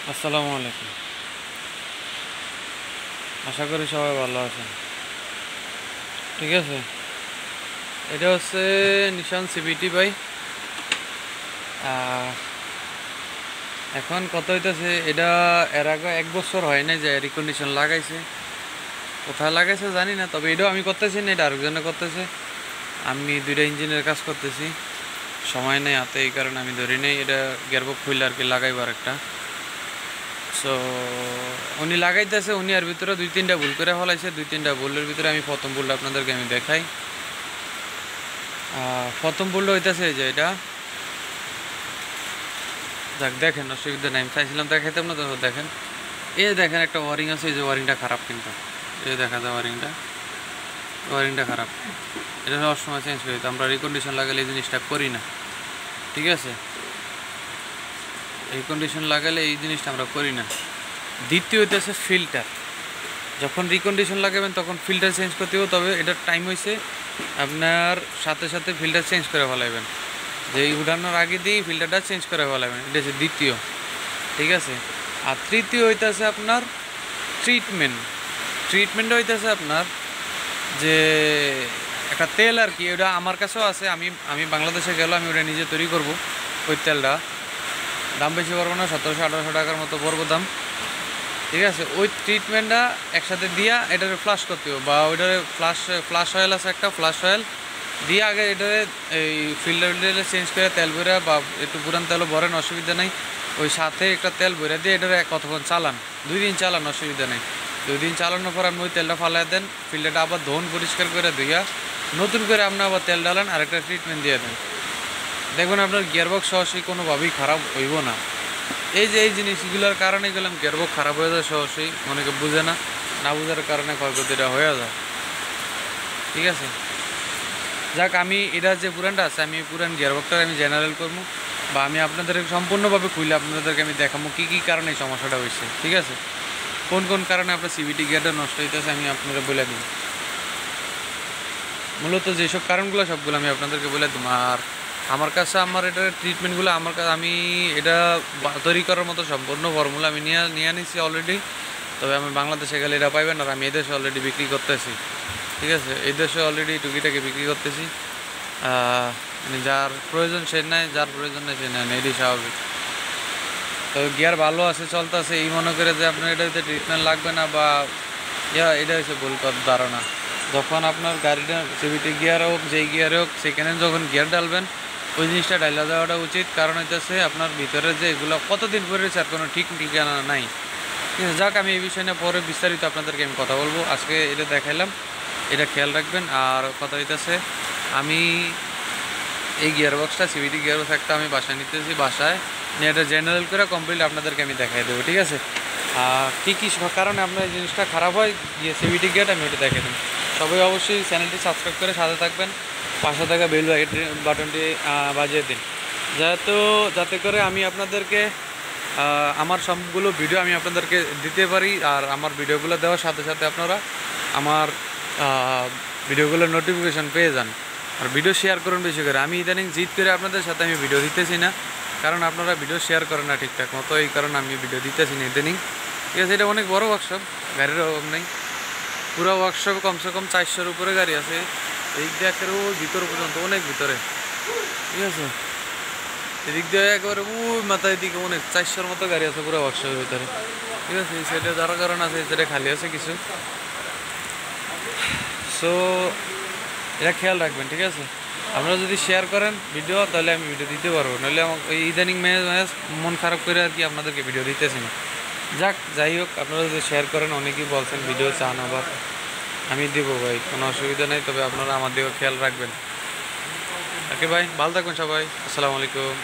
আসসালামু আলাইকুম। আশা করি সবাই ভালো আছেন। ঠিক আছে, এটা হচ্ছে নিশান সিভিটি ভাই। এখন কত হইতেছে, এটা এর আগে 1 বছর হয় না যে রিকন্ডিশন লাগাইছে। কোথায় লাগাইছে জানি না, তবে এটাও আমি করতেছি না, এটা আরেকজনে করতেছে। আমি 2টা ইঞ্জিনের কাজ করতেছি, সময় নেই হাতে, এই কারণে আমি ধরি নেই। এটা গিয়ারবক্স খুললে আর কি লাগাইবার একটা। সো উনি লাগাইতেছে, উনি এর ভিতরে 2-3টা ভুল করে ফলাইছে। 2-3টা ভুলের ভিতরে আমি প্রথম ভুলটা আপনাদেরকে আমি দেখাই। প্রথম ভুলটা হইতেছে যে এটা, যাক দেখেন, অসুবিধা নাই, আমি চাইছিলাম দেখাইতাম না, তো দেখেন। এই দেখেন একটা ওয়ারিং আছে, এই যে ওয়ারিংটা খারাপ, কিন্তু এই দেখা যায় ওয়ারিংটা খারাপ। এটা সবসময় চেঞ্জ করে দিতে, আমরা রিকন্ডিশন লাগালে এই জিনিসটা করি না। ঠিক আছে, রিকন্ডিশন লাগালে এই জিনিসটা আমরা করি না। দ্বিতীয় হইতেছে ফিল্টার। যখন রিকন্ডিশন লাগাবেন তখন ফিল্টার চেঞ্জ করতে হবে, তবে এটার টাইম হয়েছে আপনার সাথে সাথে ফিল্টার চেঞ্জ করে ফেলাইবেন, যে উঠানোর আগে দিয়েই ফিল্টারটা চেঞ্জ করে ফেলাবেন। এটা হচ্ছে দ্বিতীয়। ঠিক আছে, আর তৃতীয় হইতেছে আপনার ট্রিটমেন্টটা হইতেছে আপনার যে একটা তেল আর কি, ওটা আমার কাছেও আছে। আমি বাংলাদেশে গেলে আমি ওটা নিজে তৈরি করব। ওই তেলটা দাম বেশি পড়বো না, 1700-1800 টাকার মতো পড়বো দাম। ঠিক আছে, ওই ট্রিটমেন্টটা একসাথে দিয়া এটারে ফ্লাশ করতে হবে, বা ওইটারে ফ্লাশ অয়েল আছে একটা, ফ্লাশ অয়েল দিয়ে আগে এটারে এই ফিল্টার চেঞ্জ করে তেল ভরে, বা একটু পুরান তেলও ভরেন, অসুবিধা নেই। ওই সাথে একটা তেল ভরে দিয়ে এটারে কতক্ষণ চালান, 2 দিন চালান, অসুবিধা নেই। 2 দিন চালানোর পর আপনি ওই তেলটা ফালাই দেন, ফিল্টারটা আবার ধোন পরিষ্কার করে ধুইয়া নতুন করে আপনি আবার তেল ডালেন, আর একটা ট্রিটমেন্ট দিয়ে দেন। দেখবেন আপনার গিয়ারবক্স সহজেই কোনোভাবেই খারাপ হইব না। এই জিনিসগুলোর কারণে গেলাম গিয়ারবক্স খারাপ হয়ে যায় সহজেই, অনেকে বুঝে না, না বুঝার কারণে ক্ষয়ক্ষতিটা হয়ে যায়। ঠিক আছে, যাক, আমি এটা যে পুরানটা আছে, আমি পুরান গিয়ারবক্সটা আমি জেনারেল করবো, বা আমি আপনাদেরকে সম্পূর্ণভাবে খুলে আপনাদেরকে আমি দেখাবো কী কী কারণে এই সমস্যাটা হয়েছে। ঠিক আছে, কোন কোন কারণে আপনার সিভিটি গিয়ারটা নষ্ট হইতেছে আমি আপনারা বলে দিই। মূলত যেসব কারণগুলো সবগুলো আমি আপনাদেরকে বলে দিই। আর আমার কাছে আমার এটার ট্রিটমেন্টগুলো আমার কাছে, আমি এটা তৈরি করার মতো সম্পূর্ণ ফর্মুলা আমি নিয়ে নিচ্ছি অলরেডি। তবে আমি বাংলাদেশে গেলে এটা পাইবেন, আর আমি এদেশে অলরেডি বিক্রি করতেছি। ঠিক আছে, এই দেশে অলরেডি টুকিটাকে বিক্রি করতেছি। মানে যার প্রয়োজন সে নেয়, যার প্রয়োজন নেই সে নেয় না, এটাই স্বাভাবিক। তবে গিয়ার ভালো আছে, চলতেছে, এই মনে করে যে আপনার এটাতে ট্রিটমেন্ট লাগবে না, বা এটা হচ্ছে ভুল ধারণা। যখন আপনার গাড়িটা সিভিটি গিয়ার হোক, যেই গিয়ার হোক, সেখানে যখন গিয়ার ডালবেন ওই জিনিসটা ডাইলা দেওয়াটা উচিত। কারণ হইতেছে আপনার ভিতরে যে এগুলো কতদিন পরে আর কোনো ঠিক ঠিকানা নাই। ঠিক আছে, যাক, আমি এই বিষয় নিয়ে পরে বিস্তারিত আপনাদেরকে আমি কথা বলবো। আজকে এটা দেখাইলাম, এটা খেয়াল রাখবেন। আর কথা হইতেছে, আমি এই গিয়ারবক্সটা সিভিটি গিয়ারবক্স একটা আমি বাসায় নিতেছি, বাসায় নিয়ে এটা জেনারেল করে কমপ্লিট আপনাদেরকে আমি দেখাই দেবো। ঠিক আছে, কী কী কারণে আপনার এই জিনিসটা খারাপ হয়, গিয়ে সিভিটি গিয়ারটা আমি ওটা দেখে দিন। সবাই অবশ্যই চ্যানেলটি সাবস্ক্রাইব করে সাথে থাকবেন, পাশে থাকা বেল বাটনটি বাজিয়ে দিন, যাতে করে আমি আপনাদেরকে আমার সবগুলো ভিডিও আমি আপনাদেরকে দিতে পারি। আর আমার ভিডিওগুলো দেওয়ার সাথে সাথে আপনারা আমার ভিডিওগুলোর নোটিফিকেশান পেয়ে যান। আর ভিডিও শেয়ার করুন বেশি করে। আমি ইদানিং জিদ করে আপনাদের সাথে আমি ভিডিও দিতেছি না, কারণ আপনারা ভিডিও শেয়ার করেন না ঠিকঠাক মতো, এই কারণে আমি ভিডিও দিতেছি না ইদানিং। ঠিক আছে, এটা অনেক বড় ওয়ার্কশপ, গাড়ির অভাব নেই। পুরো ওয়ার্কশপে কমসে কম 400-র উপরে গাড়ি আছে, এই দেখের ভিতর পর্যন্ত, অনেক ভিতরে। ঠিক আছে, এদিক দিয়ে একেবারে ওই মাথায় দিকে অনেক 400-র মতো গাড়ি আছে পুরো ওয়ার্কশপের ভিতরে। ঠিক আছে, এই সাইডে যার কারণ আছে, এই সাইডে খালি আছে কিছু। সো এটা খেয়াল রাখবেন। ঠিক আছে, আপনারা যদি শেয়ার করেন ভিডিও, তাহলে আমি ভিডিও দিতে পারবো, নাহলে আমার ওই ইদানিং মন খারাপ করে আর কি আপনাদেরকে ভিডিও দিতেছি না। যাই হোক, আপনারা যদি শেয়ার করেন, অনেকেই বলছেন ভিডিও চান, আবার আমি দেবো ভাই, কোনো অসুবিধা নেই। তবে আপনারা আমার দিকেও খেয়াল রাখবেন। ওকে ভাই, ভালো থাকুন সবাই। আসসালামু আলাইকুম।